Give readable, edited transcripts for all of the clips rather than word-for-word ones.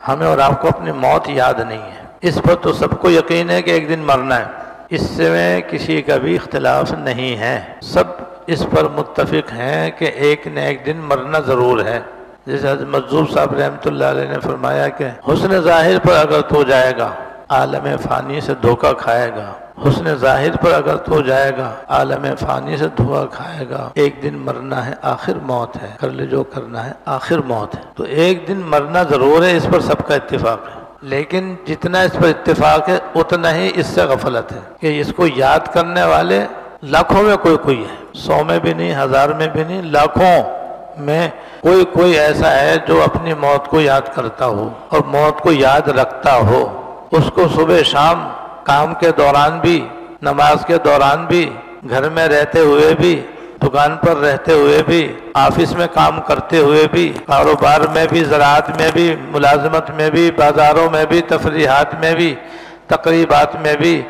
ہمیں اور آپ کو اپنی موت یاد نہیں ہے، اس پر تو سب کو یقین ہے کہ ایک دن مرنا ہے، اس سے کسی کا بھی اختلاف نہیں ہے، سب اس پر متفق ہیں کہ ایک نہ ایک دن مرنا ضرور ہے۔ جیسے حضرت مجذوب صاحب رحمۃ اللہ علیہ نے فرمایا کہ حسن ظاہر پر اگر تو جائے گا عالم فانی سے دھوکہ کھائے گا، حسن ظاہر پر اگر تو جائے گا عالم فانی سے دھوکہ کھائے گا، ایک دن مرنا ہے آخر موت ہے، کر لے جو کرنا ہے آخر موت ہے۔ تو ایک دن مرنا ضرور ہے، اس پر سب کا اتفاق ہے، لیکن جتنا اس پر اتفاق ہے اتنا ہی اس سے غفلت ہے کہ اس کو یاد کرنے والے لاکھوں میں کوئی ہے، 100 میں بھی نہیں، 1000 میں بھی نہیں، لاکھوں میں کوئی ایسا ہے جو اپنی موت کو یاد کرتا ہو اور موت کو یاد رکھتا ہو، اس کو صبح شام کام کے دوران بھی، نماز کے دوران بھی، گھر میں رہتے ہوئے بھی، دکان پر رہتے ہوئے بھی، آفس میں کام کرتے ہوئے بھی، کاروبار میں بھی، زراعت میں بھی، ملازمت میں بھی، بازاروں میں بھی، تفریحات میں بھی، تقریبات میں بھی،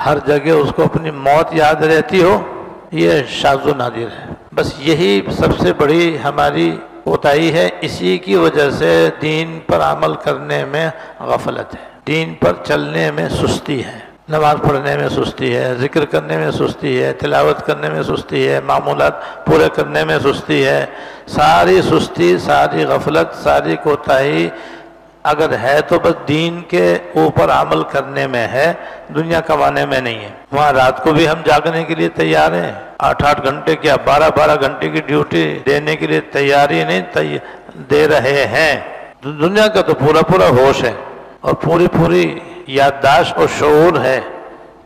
ہر جگہ اس کو اپنی موت یاد رہتی ہو، یہ شاذ و نادر ہے۔ بس یہی سب سے بڑی ہماری کوتاہی ہے، اسی کی وجہ سے دین پر عمل کرنے میں غفلت ہے، دین پر چلنے میں سستی ہے، نماز پڑھنے میں سستی ہے، ذکر کرنے میں سستی ہے، تلاوت کرنے میں سستی ہے، معمولات پورے کرنے میں سستی ہے، ساری سستی، ساری غفلت، ساری کوتاہی اگر ہے تو بس دین کے اوپر عمل کرنے میں ہے، دنیا کمانے میں نہیں ہے۔ وہاں رات کو بھی ہم جاگنے کے لیے تیار ہیں، 8 گھنٹے کیا 12 گھنٹے کی ڈیوٹی دینے کے لیے تیاری نہیں دے رہے ہیں۔ دنیا کا تو پورا ہوش ہے اور پوری یادداشت اور شعور ہے،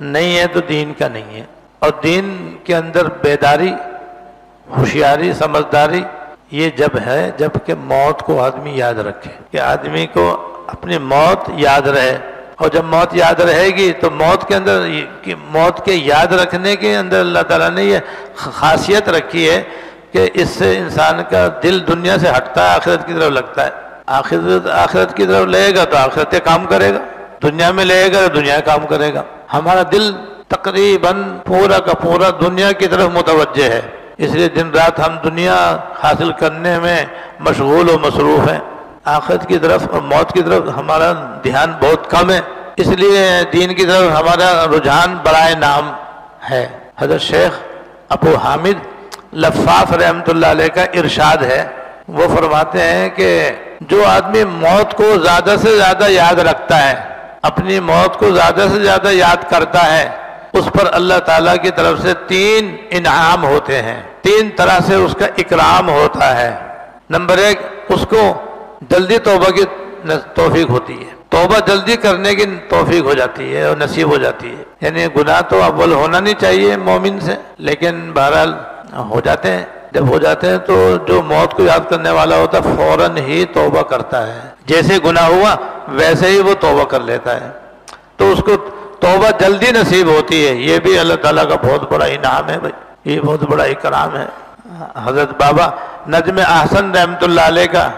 نہیں ہے تو دین کا نہیں ہے۔ اور دین کے اندر بیداری، ہوشیاری، سمجھداری یہ جب ہے جب کہ موت کو آدمی یاد رکھے، کہ آدمی کو اپنی موت یاد رہے، اور جب موت یاد رہے گی تو موت کے اندر، موت کے یاد رکھنے کے اندر اللہ تعالیٰ نے یہ خاصیت رکھی ہے کہ اس سے انسان کا دل دنیا سے ہٹتا ہے، آخرت کی طرف لگتا ہے۔ آخرت کی طرف لے گا تو آخرت کام کرے گا، دنیا میں لے گا تو دنیا کام کرے گا۔ ہمارا دل تقریباً پورا کا پورا دنیا کی طرف متوجہ ہے، اس لیے دن رات ہم دنیا حاصل کرنے میں مشغول و مصروف ہیں، آخرت کی طرف اور موت کی طرف ہمارا دھیان بہت کم ہے، اس لیے دین کی طرف ہمارا رجحان برائے نام ہے۔ حضرت شیخ ابو حامد لفاف رحمۃ اللہ علیہ کا ارشاد ہے، وہ فرماتے ہیں کہ جو آدمی موت کو زیادہ سے زیادہ یاد رکھتا ہے، اپنی موت کو زیادہ سے زیادہ یاد کرتا ہے، اس پر اللہ تعالیٰ کی طرف سے 3 انعام ہوتے ہیں، 3 طرح سے اس کا اکرام ہوتا ہے۔ نمبر 1، اس کو جلدی توبہ کی توفیق ہوتی ہے، توبہ جلدی کرنے کی توفیق ہو جاتی ہے اور نصیب ہو جاتی ہے۔ یعنی گناہ تو اول ہونا نہیں چاہیے مومن سے، لیکن بہرحال ہو جاتے ہیں، جب ہو جاتے ہیں تو جو موت کو یاد کرنے والا ہوتا ہے فوراً ہی توبہ کرتا ہے، جیسے گناہ ہوا ویسے ہی وہ توبہ کر لیتا ہے، تو اس کو توبہ جلدی نصیب ہوتی ہے۔ یہ بھی اللہ تعالیٰ کا بہت بڑا انعام ہے بھائی، یہ بہت بڑا اکرام ہے۔ حضرت بابا نجم احسن رحمۃ اللہ علیہ کا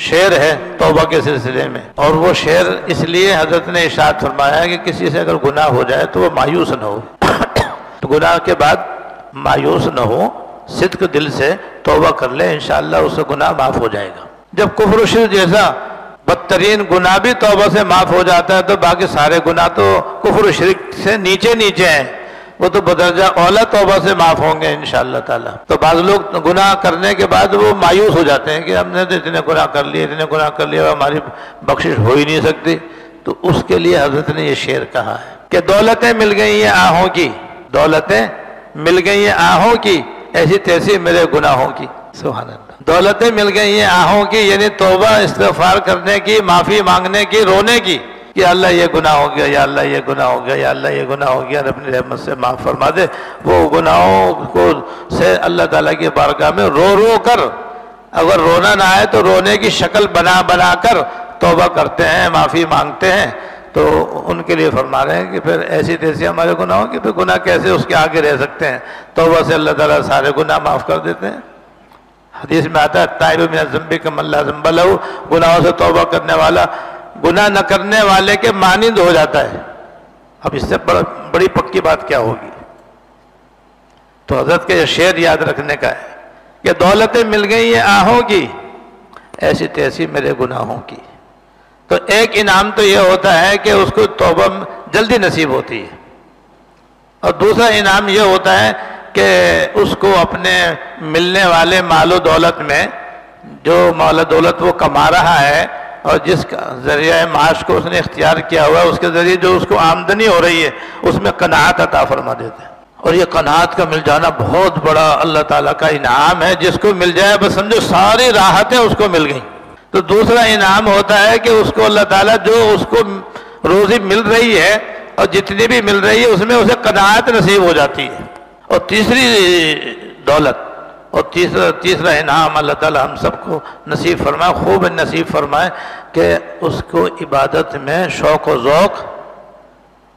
شعر ہے توبہ کے سلسلے میں، اور وہ شعر اس لیے حضرت نے ارشاد فرمایا کہ کسی سے اگر گناہ ہو جائے تو وہ مایوس نہ ہو، تو گناہ کے بعد مایوس نہ ہو، صدق دل سے توبہ کر لے، انشاءاللہ اس سے گناہ معاف ہو جائے گا۔ جب کفر و شرک جیسا بدترین گناہ بھی توبہ سے معاف ہو جاتا ہے تو باقی سارے گناہ تو کفر و شرک سے نیچے ہیں، وہ تو بدرجہ اولا توبہ سے معاف ہوں گے انشاءاللہ تعالیٰ۔ تو بعض لوگ گناہ کرنے کے بعد وہ مایوس ہو جاتے ہیں کہ ہم نے تو اتنے گناہ کر لیے ہماری بخشش ہو ہی نہیں سکتی، تو اس کے لیے حضرت نے یہ شعر کہا ہے کہ دولتیں مل گئی ہیں آہوں کی، دولتیں مل گئی ہیں آہوں کی، ایسی تیسی میرے گناہوں کی۔ سبحان اللہ، دولتیں مل گئی ہیں آہوں کی، یعنی توبہ استغفار کرنے کی، معافی مانگنے کی، رونے کی کہ اللہ یہ گناہ ہو گیا، یا اللہ یہ گناہ ہو گیا، یا اللہ یہ گناہ ہو گیا، اپنی رحمت سے معاف فرما دے۔ وہ گناہوں کو سے اللہ تعالیٰ کی بارگاہ میں رو کر، اگر رونا نہ آئے تو رونے کی شکل بنا کر توبہ کرتے ہیں، معافی مانگتے ہیں، تو ان کے لیے فرما رہے ہیں کہ پھر ایسی تیسی ہمارے گناہوں کی، پھر گناہ کیسے اس کے آگے رہ سکتے ہیں؟ توبہ سے اللہ تعالیٰ سارے گناہ معاف کر دیتے ہیں۔ حدیث میں آتا ہے تائب من الذنب کمن لا ذنب لہ، گناہوں سے توبہ کرنے والا گناہ نہ کرنے والے کے مانند ہو جاتا ہے۔ اب اس سے بڑی پکی بات کیا ہوگی؟ تو حضرت کا یہ شعر یاد رکھنے کا ہے کہ دولتیں مل گئی ہیں آہوں کی، ایسی تیسی میرے گناہوں کی۔ تو ایک انعام تو یہ ہوتا ہے کہ اس کو توبہ جلدی نصیب ہوتی ہے، اور دوسرا انعام یہ ہوتا ہے کہ اس کو اپنے ملنے والے مال و دولت میں جو مال و دولت وہ کما رہا ہے اور جس کا ذریعہ معاش کو اس نے اختیار کیا ہوا ہے، اس کے ذریعے جو اس کو آمدنی ہو رہی ہے اس میں قناعت عطا فرما دیتے ہیں۔ اور یہ قناعت کا مل جانا بہت بڑا اللہ تعالیٰ کا انعام ہے، جس کو مل جائے بس سمجھو ساری راحتیں اس کو مل گئیں۔ تو دوسرا انعام ہوتا ہے کہ اس کو اللہ تعالیٰ جو اس کو روزی مل رہی ہے اور جتنی بھی مل رہی ہے اس میں اسے قناعت نصیب ہو جاتی ہے۔ اور تیسری دولت اور تیسرا انعام اللہ تعالیٰ ہم سب کو نصیب فرمائے، خوب نصیب فرمائے کہ اس کو عبادت میں شوق و ذوق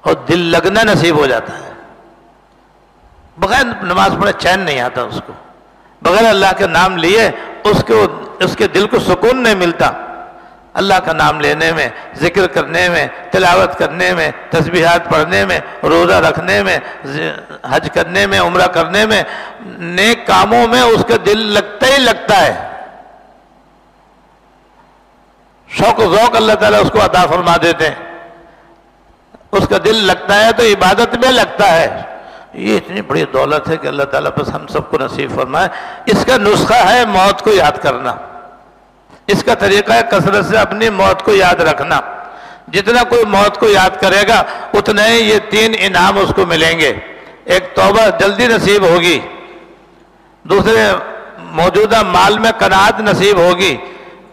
اور دل لگنا نصیب ہو جاتا ہے۔ بغیر نماز پڑھے چین نہیں آتا اس کو، بغیر اللہ کے نام لیے اس کے دل کو سکون نہیں ملتا۔ اللہ کا نام لینے میں، ذکر کرنے میں، تلاوت کرنے میں، تسبیحات پڑھنے میں، روزہ رکھنے میں، حج کرنے میں، عمرہ کرنے میں، نیک کاموں میں اس کا دل لگتا ہی لگتا ہے۔ شوق و ذوق اللہ تعالیٰ اس کو عطا فرما دیتے ہیں، اس کا دل لگتا ہے تو عبادت میں لگتا ہے۔ یہ اتنی بڑی دولت ہے کہ اللہ تعالیٰ بس ہم سب کو نصیب فرمائے۔ اس کا نسخہ ہے موت کو یاد کرنا، اس کا طریقہ ہے کثرت سے اپنی موت کو یاد رکھنا۔ جتنا کوئی موت کو یاد کرے گا اتنا ہی یہ تین انعام اس کو ملیں گے۔ ایک توبہ جلدی نصیب ہوگی، دوسرے موجودہ مال میں قناعت نصیب ہوگی،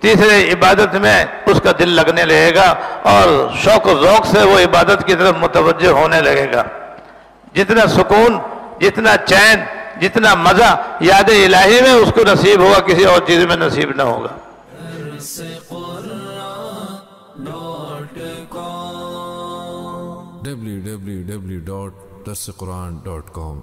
تیسرے عبادت میں اس کا دل لگنے لگے گا اور شوق و ذوق سے وہ عبادت کی طرف متوجہ ہونے لگے گا۔ جتنا سکون، جتنا چین، جتنا مزہ یاد الہی میں اس کو نصیب ہوگا، کسی اور چیز میں نصیب نہ ہوگا۔ www.darsequran.com